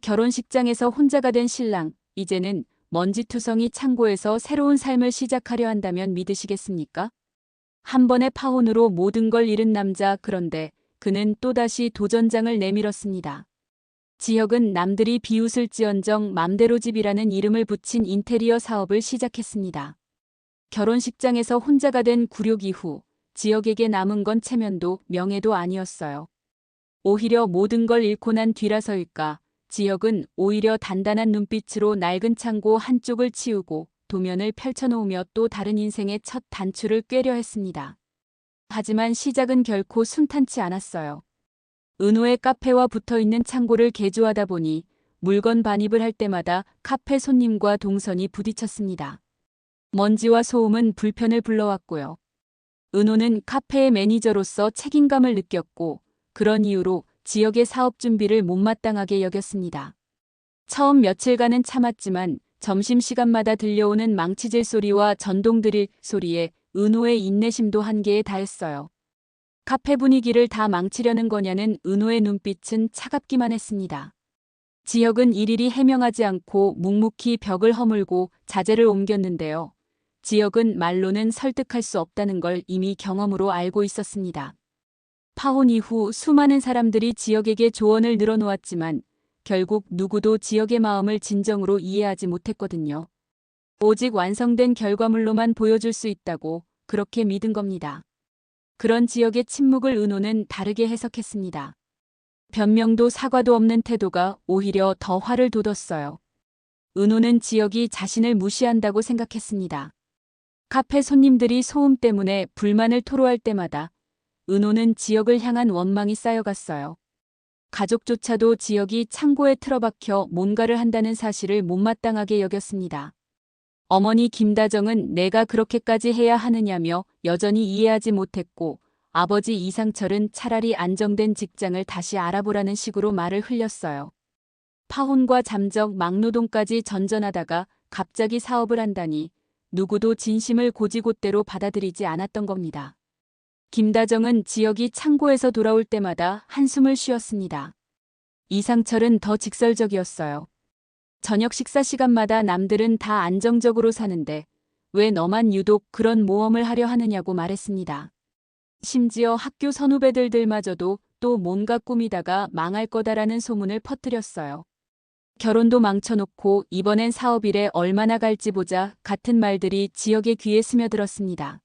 결혼식장에서 혼자가 된 신랑, 이제는 먼지투성이 창고에서 새로운 삶을 시작하려 한다면 믿으시겠습니까? 한 번의 파혼으로 모든 걸 잃은 남자, 그런데 그는 또다시 도전장을 내밀었습니다. 지혁은 남들이 비웃을지언정 맘대로 집이라는 이름을 붙인 인테리어 사업을 시작했습니다. 결혼식장에서 혼자가 된 굴욕 이후 지혁에게 남은 건 체면도 명예도 아니었어요. 오히려 모든 걸 잃고 난 뒤라서일까, 지혁은 오히려 단단한 눈빛으로 낡은 창고 한쪽을 치우고 도면을 펼쳐놓으며 또 다른 인생의 첫 단추를 꿰려 했습니다. 하지만 시작은 결코 순탄치 않았어요. 은호의 카페와 붙어있는 창고를 개조하다 보니 물건 반입을 할 때마다 카페 손님과 동선이 부딪혔습니다. 먼지와 소음은 불편을 불러왔고요. 은호는 카페의 매니저로서 책임감을 느꼈고, 그런 이유로 지역의 사업 준비를 못마땅하게 여겼습니다. 처음 며칠간은 참았지만 점심시간마다 들려오는 망치질 소리와 전동 드릴 소리에 은호의 인내심도 한계에 닿았어요. 카페 분위기를 다 망치려는 거냐는 은호의 눈빛은 차갑기만 했습니다. 지혁은 일일이 해명하지 않고 묵묵히 벽을 허물고 자재를 옮겼는데요. 지혁은 말로는 설득할 수 없다는 걸 이미 경험으로 알고 있었습니다. 파혼 이후 수많은 사람들이 지혁에게 조언을 늘어놓았지만 결국 누구도 지혁의 마음을 진정으로 이해하지 못했거든요. 오직 완성된 결과물로만 보여줄 수 있다고 그렇게 믿은 겁니다. 그런 지혁의 침묵을 은호는 다르게 해석했습니다. 변명도 사과도 없는 태도가 오히려 더 화를 돋웠어요. 은호는 지혁이 자신을 무시한다고 생각했습니다. 카페 손님들이 소음 때문에 불만을 토로할 때마다 은호는 지혁을 향한 원망이 쌓여갔어요. 가족조차도 지혁이 창고에 틀어박혀 뭔가를 한다는 사실을 못마땅하게 여겼습니다. 어머니 김다정은 내가 그렇게까지 해야 하느냐며 여전히 이해하지 못했고, 아버지 이상철은 차라리 안정된 직장을 다시 알아보라는 식으로 말을 흘렸어요. 파혼과 잠적 막노동까지 전전하다가 갑자기 사업을 한다니 누구도 진심을 곧이곧대로 받아들이지 않았던 겁니다. 김다정은 지혁이 창고에서 돌아올 때마다 한숨을 쉬었습니다. 이상철은 더 직설적이었어요. 저녁 식사 시간마다 남들은 다 안정적으로 사는데 왜 너만 유독 그런 모험을 하려 하느냐고 말했습니다. 심지어 학교 선후배들마저도 또 뭔가 꾸미다가 망할 거다라는 소문을 퍼뜨렸어요. 결혼도 망쳐놓고 이번엔 사업일에 얼마나 갈지 보자 같은 말들이 지혁의 귀에 스며들었습니다.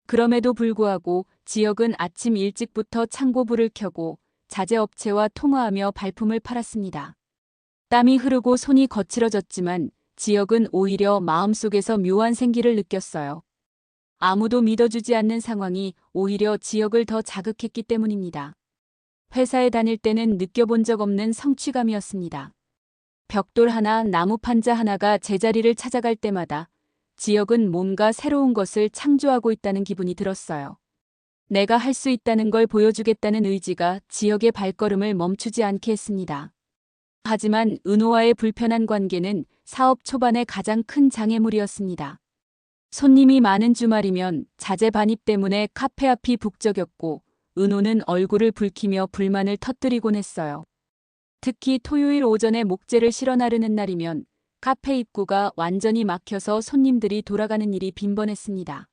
그럼에도 불구하고 지혁은 아침 일찍부터 창고 불을 켜고 자재업체와 통화하며 발품을 팔았습니다. 땀이 흐르고 손이 거칠어졌지만 지혁은 오히려 마음속에서 묘한 생기를 느꼈어요. 아무도 믿어주지 않는 상황이 오히려 지혁을 더 자극했기 때문입니다. 회사에 다닐 때는 느껴본 적 없는 성취감이었습니다. 벽돌 하나, 나무 판자 하나가 제자리를 찾아갈 때마다 지혁은 뭔가 새로운 것을 창조하고 있다는 기분이 들었어요. 내가 할 수 있다는 걸 보여주겠다는 의지가 지혁의 발걸음을 멈추지 않게 했습니다. 하지만 은호와의 불편한 관계는 사업 초반의 가장 큰 장애물이었습니다. 손님이 많은 주말이면 자재 반입 때문에 카페 앞이 북적였고, 은호는 얼굴을 붉히며 불만을 터뜨리곤 했어요. 특히 토요일 오전에 목재를 실어 나르는 날이면 카페 입구가 완전히 막혀서 손님들이 돌아가는 일이 빈번했습니다.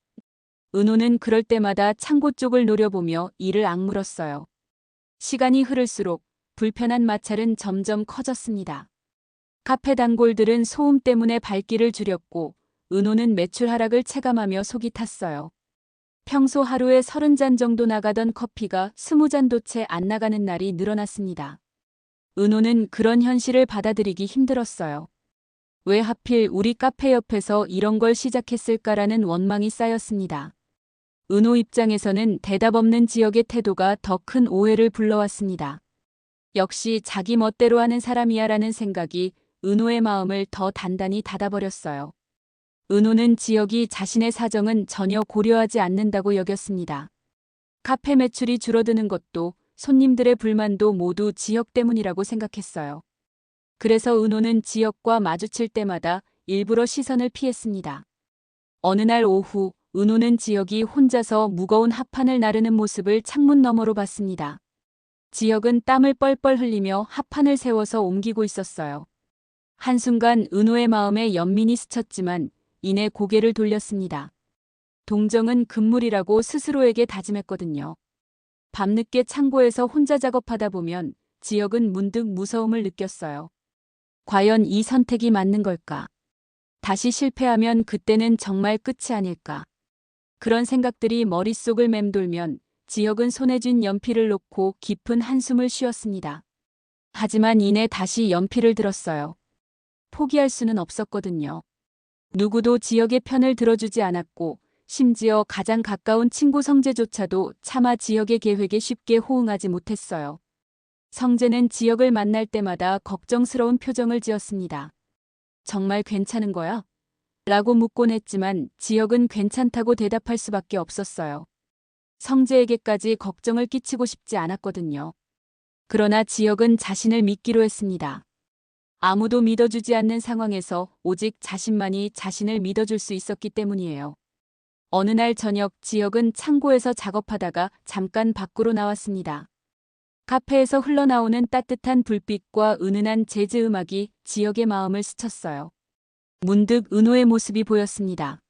은호는 그럴 때마다 창고 쪽을 노려보며 이를 악물었어요. 시간이 흐를수록 불편한 마찰은 점점 커졌습니다. 카페 단골들은 소음 때문에 발길을 줄였고, 은호는 매출 하락을 체감하며 속이 탔어요. 평소 하루에 30잔 정도 나가던 커피가 20잔도 채 안 나가는 날이 늘어났습니다. 은호는 그런 현실을 받아들이기 힘들었어요. 왜 하필 우리 카페 옆에서 이런 걸 시작했을까라는 원망이 쌓였습니다. 은호 입장에서는 대답 없는 지역의 태도가 더 큰 오해를 불러왔습니다. 역시 자기 멋대로 하는 사람이야라는 생각이 은호의 마음을 더 단단히 닫아버렸어요. 은호는 지역이 자신의 사정은 전혀 고려하지 않는다고 여겼습니다. 카페 매출이 줄어드는 것도 손님들의 불만도 모두 지역 때문이라고 생각했어요. 그래서 은호는 지역과 마주칠 때마다 일부러 시선을 피했습니다. 어느 날 오후, 은호는 지역이 혼자서 무거운 합판을 나르는 모습을 창문 너머로 봤습니다. 지혁은 땀을 뻘뻘 흘리며 합판을 세워서 옮기고 있었어요. 한순간 은호의 마음에 연민이 스쳤지만 이내 고개를 돌렸습니다. 동정은 금물이라고 스스로에게 다짐했거든요. 밤늦게 창고에서 혼자 작업하다 보면 지혁은 문득 무서움을 느꼈어요. 과연 이 선택이 맞는 걸까? 다시 실패하면 그때는 정말 끝이 아닐까? 그런 생각들이 머릿속을 맴돌면 지혁은 손에 쥔 연필을 놓고 깊은 한숨을 쉬었습니다. 하지만 이내 다시 연필을 들었어요. 포기할 수는 없었거든요. 누구도 지혁의 편을 들어주지 않았고 심지어 가장 가까운 친구 성재조차도 차마 지혁의 계획에 쉽게 호응하지 못했어요. 성재는 지혁을 만날 때마다 걱정스러운 표정을 지었습니다. 정말 괜찮은 거야? 라고 묻곤 했지만 지혁은 괜찮다고 대답할 수밖에 없었어요. 성재에게까지 걱정을 끼치고 싶지 않았거든요. 그러나 지혁은 자신을 믿기로 했습니다. 아무도 믿어주지 않는 상황에서 오직 자신만이 자신을 믿어줄 수 있었기 때문이에요. 어느 날 저녁 지혁은 창고에서 작업하다가 잠깐 밖으로 나왔습니다. 카페에서 흘러나오는 따뜻한 불빛과 은은한 재즈 음악이 지혁의 마음을 스쳤어요. 문득 은호의 모습이 보였습니다.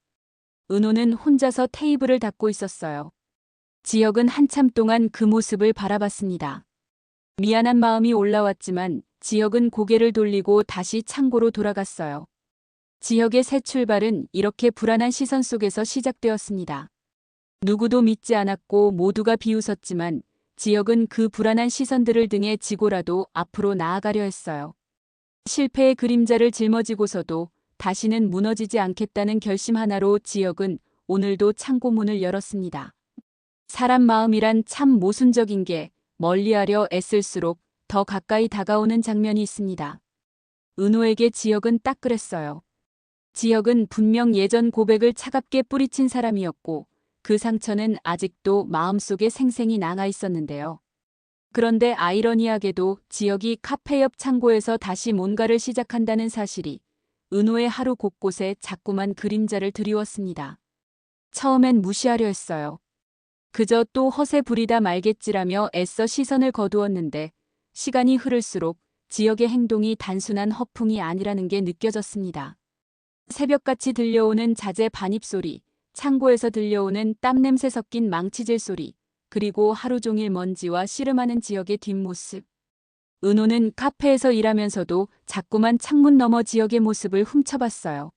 은호는 혼자서 테이블을 닦고 있었어요. 지혁은 한참 동안 그 모습을 바라봤습니다. 미안한 마음이 올라왔지만 지혁은 고개를 돌리고 다시 창고로 돌아갔어요. 지혁의 새 출발은 이렇게 불안한 시선 속에서 시작되었습니다. 누구도 믿지 않았고 모두가 비웃었지만 지혁은 그 불안한 시선들을 등에 지고라도 앞으로 나아가려 했어요. 실패의 그림자를 짊어지고서도 다시는 무너지지 않겠다는 결심 하나로 지혁은 오늘도 창고 문을 열었습니다. 사람 마음이란 참 모순적인 게 멀리하려 애쓸수록 더 가까이 다가오는 장면이 있습니다. 은호에게 지혁은 딱 그랬어요. 지혁은 분명 예전 고백을 차갑게 뿌리친 사람이었고 그 상처는 아직도 마음속에 생생히 남아 있었는데요. 그런데 아이러니하게도 지혁이 카페 옆 창고에서 다시 뭔가를 시작한다는 사실이 은호의 하루 곳곳에 자꾸만 그림자를 드리웠습니다. 처음엔 무시하려 했어요. 그저 또 허세 부리다 말겠지라며 애써 시선을 거두었는데 시간이 흐를수록 지혁의 행동이 단순한 허풍이 아니라는 게 느껴졌습니다. 새벽같이 들려오는 잦의 반입소리, 창고에서 들려오는 땀냄새 섞인 망치질 소리, 그리고 하루 종일 먼지와 씨름하는 지혁의 뒷모습. 은호는 카페에서 일하면서도 자꾸만 창문 너머 지혁의 모습을 훔쳐봤어요.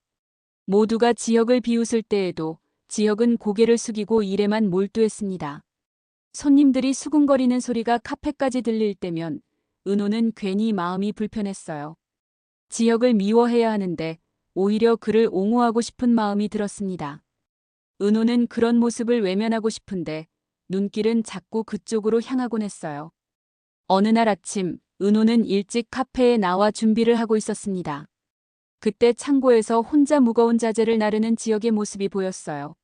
모두가 지혁을 비웃을 때에도 지혁은 고개를 숙이고 일에만 몰두했습니다. 손님들이 수군거리는 소리가 카페까지 들릴 때면 은호는 괜히 마음이 불편했어요. 지혁을 미워해야 하는데 오히려 그를 옹호하고 싶은 마음이 들었습니다. 은호는 그런 모습을 외면하고 싶은데 눈길은 자꾸 그쪽으로 향하곤 했어요. 어느 날 아침 은호는 일찍 카페에 나와 준비를 하고 있었습니다. 그때 창고에서 혼자 무거운 자재를 나르는 지혁의 모습이 보였어요.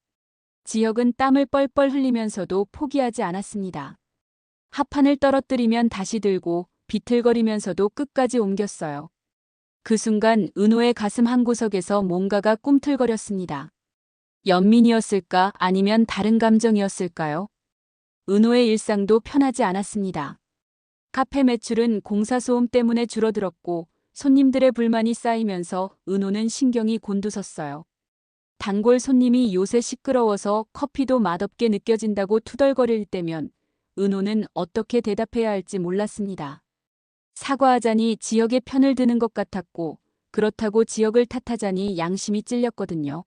지혁은 땀을 뻘뻘 흘리면서도 포기하지 않았습니다. 합판을 떨어뜨리면 다시 들고 비틀거리면서도 끝까지 옮겼어요. 그 순간 은호의 가슴 한구석에서 뭔가가 꿈틀거렸습니다. 연민이었을까 아니면 다른 감정이었을까요? 은호의 일상도 편하지 않았습니다. 카페 매출은 공사소음 때문에 줄어들었고 손님들의 불만이 쌓이면서 은호는 신경이 곤두섰어요. 단골 손님이 요새 시끄러워서 커피도 맛없게 느껴진다고 투덜거릴 때면 은호는 어떻게 대답해야 할지 몰랐습니다. 사과하자니 지혁의 편을 드는 것 같았고 그렇다고 지혁을 탓하자니 양심이 찔렸거든요.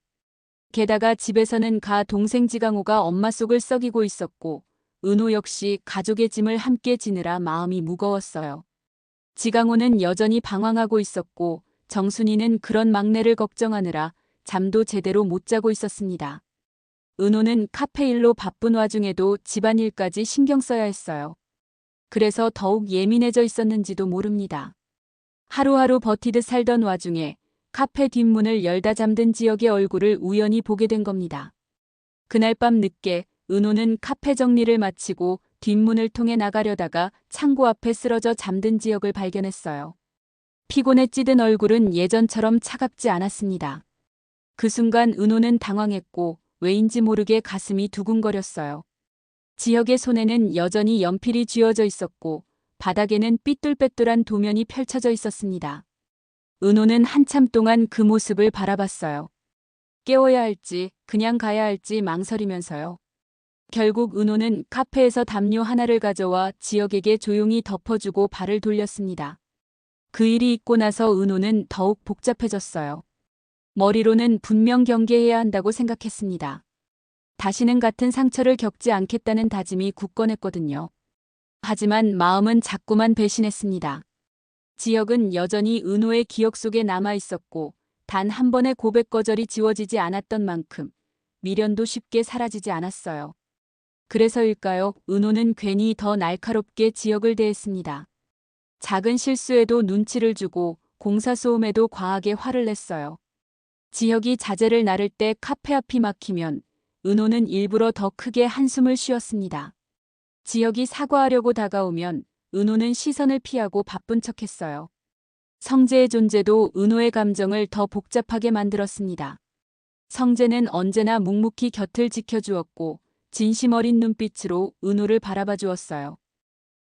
게다가 집에서는 동생 지강호가 엄마 속을 썩이고 있었고 은호 역시 가족의 짐을 함께 지느라 마음이 무거웠어요. 지강호는 여전히 방황하고 있었고 정순이는 그런 막내를 걱정하느라 잠도 제대로 못 자고 있었습니다. 은호는 카페 일로 바쁜 와중에도 집안일까지 신경 써야 했어요. 그래서 더욱 예민해져 있었는지도 모릅니다. 하루하루 버티듯 살던 와중에 카페 뒷문을 열다 잠든 지혁의 얼굴을 우연히 보게 된 겁니다. 그날 밤 늦게 은호는 카페 정리를 마치고 뒷문을 통해 나가려다가 창고 앞에 쓰러져 잠든 지혁을 발견했어요. 피곤에 찌든 얼굴은 예전처럼 차갑지 않았습니다. 그 순간 은호는 당황했고 왜인지 모르게 가슴이 두근거렸어요. 지혁의 손에는 여전히 연필이 쥐어져 있었고 바닥에는 삐뚤빼뚤한 도면이 펼쳐져 있었습니다. 은호는 한참 동안 그 모습을 바라봤어요. 깨워야 할지 그냥 가야 할지 망설이면서요. 결국 은호는 카페에서 담요 하나를 가져와 지혁에게 조용히 덮어주고 발을 돌렸습니다. 그 일이 있고 나서 은호는 더욱 복잡해졌어요. 머리로는 분명 경계해야 한다고 생각했습니다. 다시는 같은 상처를 겪지 않겠다는 다짐이 굳건했거든요. 하지만 마음은 자꾸만 배신했습니다. 지혁은 여전히 은호의 기억 속에 남아 있었고 단 한 번의 고백 거절이 지워지지 않았던 만큼 미련도 쉽게 사라지지 않았어요. 그래서일까요? 은호는 괜히 더 날카롭게 지혁을 대했습니다. 작은 실수에도 눈치를 주고 공사소음에도 과하게 화를 냈어요. 지혁이 자재를 나를 때 카페 앞이 막히면 은호는 일부러 더 크게 한숨을 쉬었습니다. 지혁이 사과하려고 다가오면 은호는 시선을 피하고 바쁜 척했어요. 성재의 존재도 은호의 감정을 더 복잡하게 만들었습니다. 성재는 언제나 묵묵히 곁을 지켜주었고 진심 어린 눈빛으로 은호를 바라봐 주었어요.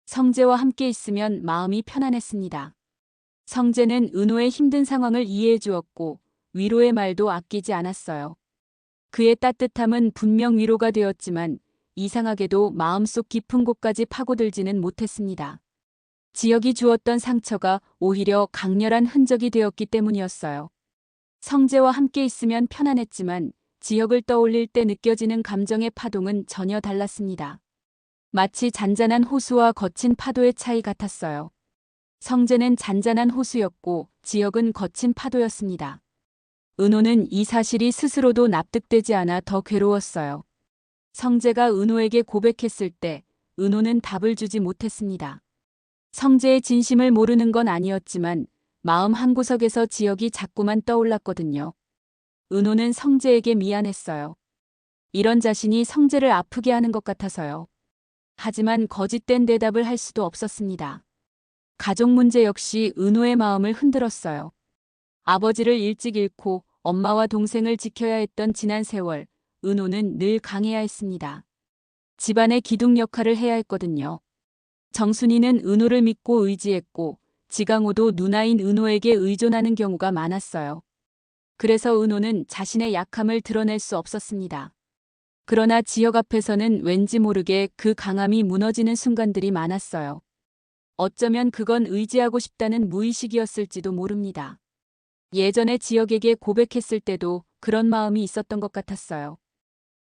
성재와 함께 있으면 마음이 편안했습니다. 성재는 은호의 힘든 상황을 이해해 주었고 위로의 말도 아끼지 않았어요. 그의 따뜻함은 분명 위로가 되었지만 이상하게도 마음속 깊은 곳까지 파고들지는 못했습니다. 지혁이 주었던 상처가 오히려 강렬한 흔적이 되었기 때문이었어요. 성재와 함께 있으면 편안했지만 지혁을 떠올릴 때 느껴지는 감정의 파동은 전혀 달랐습니다. 마치 잔잔한 호수와 거친 파도의 차이 같았어요. 성재는 잔잔한 호수였고 지혁은 거친 파도였습니다. 은호는 이 사실이 스스로도 납득되지 않아 더 괴로웠어요. 성재가 은호에게 고백했을 때 은호는 답을 주지 못했습니다. 성재의 진심을 모르는 건 아니었지만 마음 한구석에서 지혁이 자꾸만 떠올랐거든요. 은호는 성재에게 미안했어요. 이런 자신이 성재를 아프게 하는 것 같아서요. 하지만 거짓된 대답을 할 수도 없었습니다. 가족 문제 역시 은호의 마음을 흔들었어요. 아버지를 일찍 잃고 엄마와 동생을 지켜야 했던 지난 세월, 은호는 늘 강해야 했습니다. 집안의 기둥 역할을 해야 했거든요. 정순이는 은호를 믿고 의지했고 지강호도 누나인 은호에게 의존하는 경우가 많았어요. 그래서 은호는 자신의 약함을 드러낼 수 없었습니다. 그러나 지혁 앞에서는 왠지 모르게 그 강함이 무너지는 순간들이 많았어요. 어쩌면 그건 의지하고 싶다는 무의식이었을지도 모릅니다. 예전에 지혁에게 고백했을 때도 그런 마음이 있었던 것 같았어요.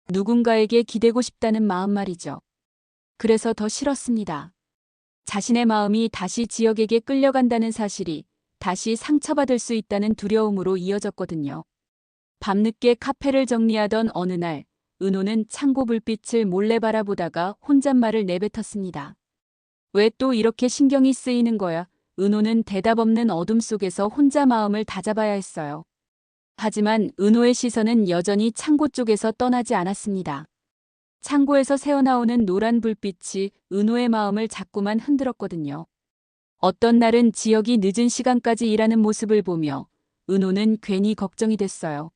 누군가에게 기대고 싶다는 마음 말이죠. 그래서 더 싫었습니다. 자신의 마음이 다시 지혁에게 끌려간다는 사실이 다시 상처받을 수 있다는 두려움으로 이어졌거든요. 밤늦게 카페를 정리하던 어느 날, 은호는 창고 불빛을 몰래 바라보다가 혼잣말을 내뱉었습니다. 왜 또 이렇게 신경이 쓰이는 거야? 은호는 대답 없는 어둠 속에서 혼자 마음을 다잡아야 했어요. 하지만 은호의 시선은 여전히 창고 쪽에서 떠나지 않았습니다. 창고에서 새어나오는 노란 불빛이 은호의 마음을 자꾸만 흔들었거든요. 어떤 날은 지혁이 늦은 시간까지 일하는 모습을 보며 은호는 괜히 걱정이 됐어요.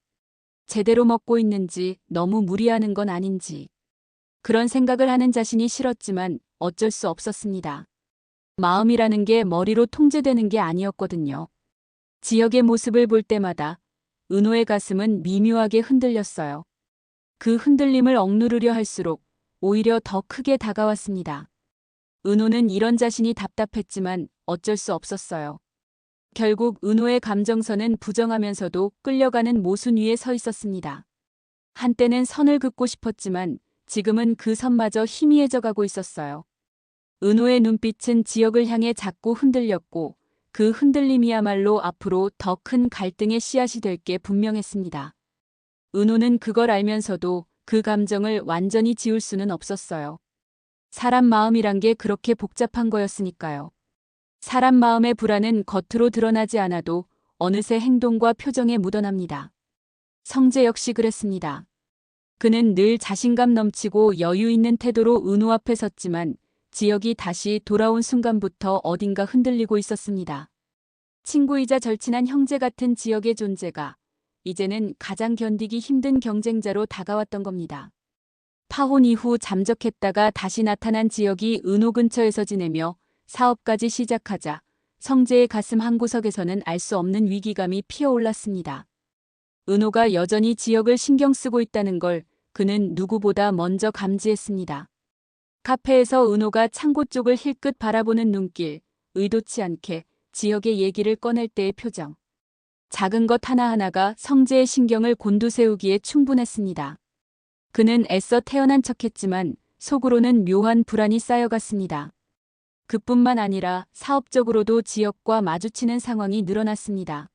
제대로 먹고 있는지 너무 무리하는 건 아닌지. 그런 생각을 하는 자신이 싫었지만 어쩔 수 없었습니다. 마음이라는 게 머리로 통제되는 게 아니었거든요. 지혁의 모습을 볼 때마다 은호의 가슴은 미묘하게 흔들렸어요. 그 흔들림을 억누르려 할수록 오히려 더 크게 다가왔습니다. 은호는 이런 자신이 답답했지만 어쩔 수 없었어요. 결국 은호의 감정선은 부정하면서도 끌려가는 모순 위에 서 있었습니다. 한때는 선을 긋고 싶었지만 지금은 그 선마저 희미해져 가고 있었어요. 은호의 눈빛은 지혁을 향해 자꾸 흔들렸고 그 흔들림이야말로 앞으로 더 큰 갈등의 씨앗이 될 게 분명했습니다. 은호는 그걸 알면서도 그 감정을 완전히 지울 수는 없었어요. 사람 마음이란 게 그렇게 복잡한 거였으니까요. 사람 마음의 불안은 겉으로 드러나지 않아도 어느새 행동과 표정에 묻어납니다. 성재 역시 그랬습니다. 그는 늘 자신감 넘치고 여유 있는 태도로 은호 앞에 섰지만 지혁이 다시 돌아온 순간부터 어딘가 흔들리고 있었습니다. 친구이자 절친한 형제 같은 지혁의 존재가 이제는 가장 견디기 힘든 경쟁자로 다가왔던 겁니다. 파혼 이후 잠적했다가 다시 나타난 지혁이 은호 근처에서 지내며 사업까지 시작하자 성재의 가슴 한구석에서는 알 수 없는 위기감이 피어올랐습니다. 은호가 여전히 지혁을 신경 쓰고 있다는 걸 그는 누구보다 먼저 감지했습니다. 카페에서 은호가 창고 쪽을 힐끗 바라보는 눈길, 의도치 않게 지혁의 얘기를 꺼낼 때의 표정. 작은 것 하나하나가 성재의 신경을 곤두세우기에 충분했습니다. 그는 애써 태연한 척했지만 속으로는 묘한 불안이 쌓여갔습니다. 그뿐만 아니라 사업적으로도 지역과 마주치는 상황이 늘어났습니다.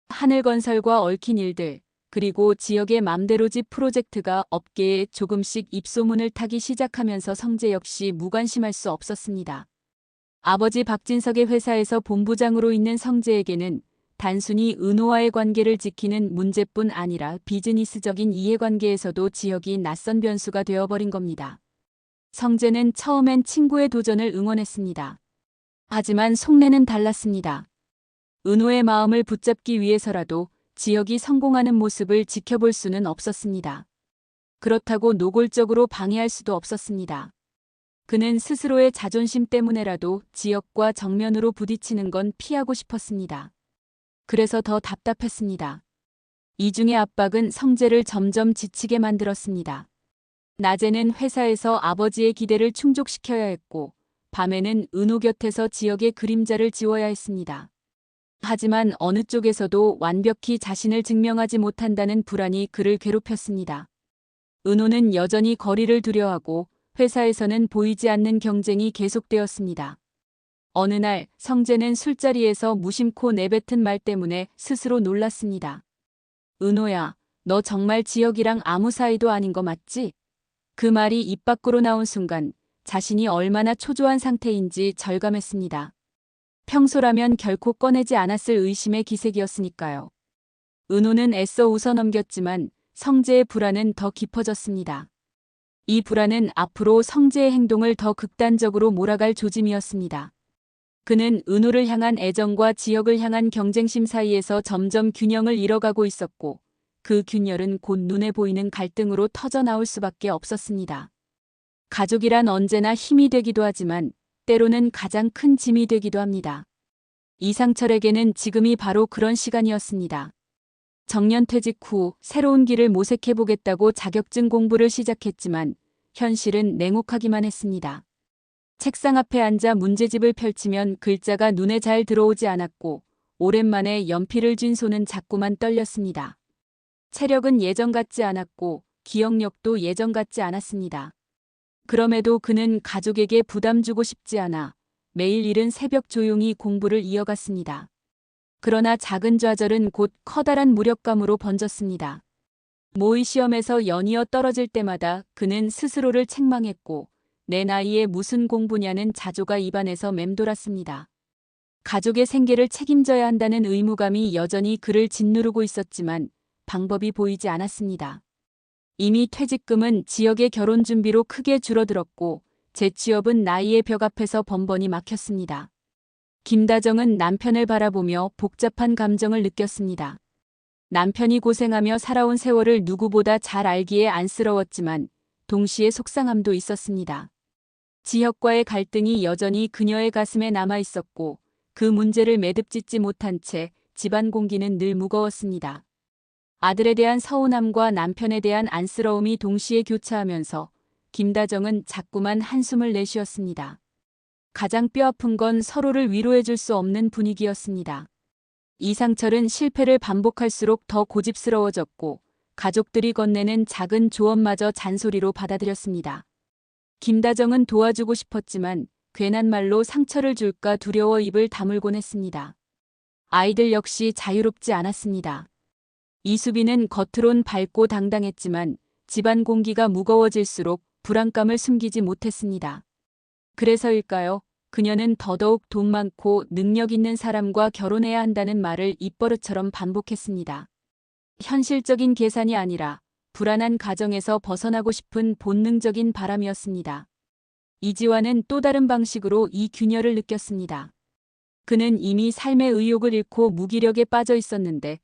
하늘건설과 얽힌 일들, 그리고 지역의 맘대로집 프로젝트가 업계에 조금씩 입소문을 타기 시작하면서 성재 역시 무관심할 수 없었습니다. 아버지 박진석의 회사에서 본부장으로 있는 성재에게는 단순히 은호와의 관계를 지키는 문제뿐 아니라 비즈니스적인 이해관계에서도 지역이 낯선 변수가 되어버린 겁니다. 성재는 처음엔 친구의 도전을 응원했습니다. 하지만 속내는 달랐습니다. 은호의 마음을 붙잡기 위해서라도 지역이 성공하는 모습을 지켜볼 수는 없었습니다. 그렇다고 노골적으로 방해할 수도 없었습니다. 그는 스스로의 자존심 때문에라도 지역과 정면으로 부딪히는 건 피하고 싶었습니다. 그래서 더 답답했습니다. 이중의 압박은 성재를 점점 지치게 만들었습니다. 낮에는 회사에서 아버지의 기대를 충족시켜야 했고, 밤에는 은호 곁에서 지역의 그림자를 지워야 했습니다. 하지만 어느 쪽에서도 완벽히 자신을 증명하지 못한다는 불안이 그를 괴롭혔습니다. 은호는 여전히 거리를 두려워하고 회사에서는 보이지 않는 경쟁이 계속되었습니다. 어느 날 성재는 술자리에서 무심코 내뱉은 말 때문에 스스로 놀랐습니다. 은호야, 너 정말 지혁이랑 아무 사이도 아닌 거 맞지? 그 말이 입 밖으로 나온 순간 자신이 얼마나 초조한 상태인지 절감했습니다. 평소라면 결코 꺼내지 않았을 의심의 기색이었으니까요. 은호는 애써 웃어넘겼지만 성재의 불안은 더 깊어졌습니다. 이 불안은 앞으로 성재의 행동을 더 극단적으로 몰아갈 조짐이었습니다. 그는 은호를 향한 애정과 지역을 향한 경쟁심 사이에서 점점 균형을 잃어가고 있었고, 그 균열은 곧 눈에 보이는 갈등으로 터져나올 수밖에 없었습니다. 가족이란 언제나 힘이 되기도 하지만 때로는 가장 큰 짐이 되기도 합니다. 이상철에게는 지금이 바로 그런 시간이었습니다. 정년퇴직 후 새로운 길을 모색해보겠다고 자격증 공부를 시작했지만 현실은 냉혹하기만 했습니다. 책상 앞에 앉아 문제집을 펼치면 글자가 눈에 잘 들어오지 않았고 오랜만에 연필을 쥔 손은 자꾸만 떨렸습니다. 체력은 예전 같지 않았고 기억력도 예전 같지 않았습니다. 그럼에도 그는 가족에게 부담 주고 싶지 않아 매일 이른 새벽 조용히 공부를 이어갔습니다. 그러나 작은 좌절은 곧 커다란 무력감으로 번졌습니다. 모의 시험에서 연이어 떨어질 때마다 그는 스스로를 책망했고 내 나이에 무슨 공부냐는 자조가 입안에서 맴돌았습니다. 가족의 생계를 책임져야 한다는 의무감이 여전히 그를 짓누르고 있었지만 방법이 보이지 않았습니다. 이미 퇴직금은 지역의 결혼 준비로 크게 줄어들었고 재취업은 나이의 벽 앞에서 번번이 막혔습니다. 김다정은 남편을 바라보며 복잡한 감정을 느꼈습니다. 남편이 고생하며 살아온 세월을 누구보다 잘 알기에 안쓰러웠지만 동시에 속상함도 있었습니다. 지혁과의 갈등이 여전히 그녀의 가슴에 남아 있었고 그 문제를 매듭짓지 못한 채 집안 공기는 늘 무거웠습니다. 아들에 대한 서운함과 남편에 대한 안쓰러움이 동시에 교차하면서 김다정은 자꾸만 한숨을 내쉬었습니다. 가장 뼈아픈 건 서로를 위로해줄 수 없는 분위기였습니다. 이상철은 실패를 반복할수록 더 고집스러워졌고 가족들이 건네는 작은 조언마저 잔소리로 받아들였습니다. 김다정은 도와주고 싶었지만 괜한 말로 상처를 줄까 두려워 입을 다물곤 했습니다. 아이들 역시 자유롭지 않았습니다. 이수빈은 겉으론 밝고 당당했지만 집안 공기가 무거워질수록 불안감을 숨기지 못했습니다. 그래서일까요? 그녀는 더더욱 돈 많고 능력 있는 사람과 결혼해야 한다는 말을 입버릇처럼 반복했습니다. 현실적인 계산이 아니라 불안한 가정에서 벗어나고 싶은 본능적인 바람이었습니다. 이지화는 또 다른 방식으로 이 균열을 느꼈습니다. 그는 이미 삶의 의욕을 잃고 무기력에 빠져 있었는데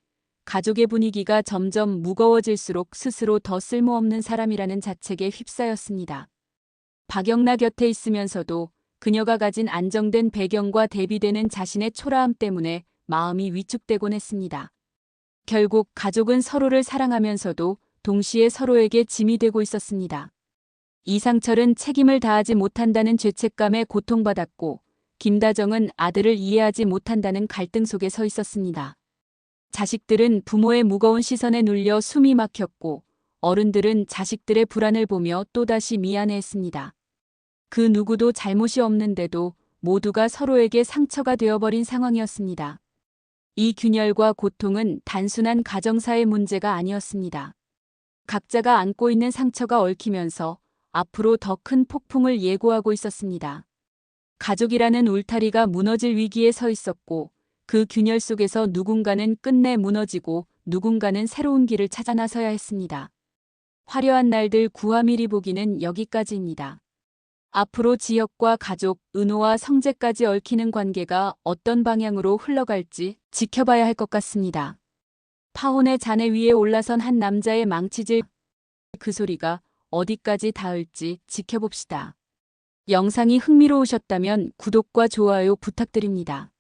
가족의 분위기가 점점 무거워질수록 스스로 더 쓸모없는 사람이라는 자책에 휩싸였습니다. 박영나 곁에 있으면서도 그녀가 가진 안정된 배경과 대비되는 자신의 초라함 때문에 마음이 위축되곤 했습니다. 결국 가족은 서로를 사랑하면서도 동시에 서로에게 짐이 되고 있었습니다. 이상철은 책임을 다하지 못한다는 죄책감에 고통받았고, 김다정은 아들을 이해하지 못한다는 갈등 속에 서 있었습니다. 자식들은 부모의 무거운 시선에 눌려 숨이 막혔고, 어른들은 자식들의 불안을 보며 또다시 미안해했습니다. 그 누구도 잘못이 없는데도 모두가 서로에게 상처가 되어버린 상황이었습니다. 이 균열과 고통은 단순한 가정사의 문제가 아니었습니다. 각자가 안고 있는 상처가 얽히면서 앞으로 더 큰 폭풍을 예고하고 있었습니다. 가족이라는 울타리가 무너질 위기에 서 있었고, 그 균열 속에서 누군가는 끝내 무너지고 누군가는 새로운 길을 찾아 나서야 했습니다. 화려한 날들 9화1위 보기는 여기까지입니다. 앞으로 지혁과 가족, 은호와 성재까지 얽히는 관계가 어떤 방향으로 흘러갈지 지켜봐야 할 것 같습니다. 파혼의 잔해 위에 올라선 한 남자의 망치질, 그 소리가 어디까지 닿을지 지켜봅시다. 영상이 흥미로우셨다면 구독과 좋아요 부탁드립니다.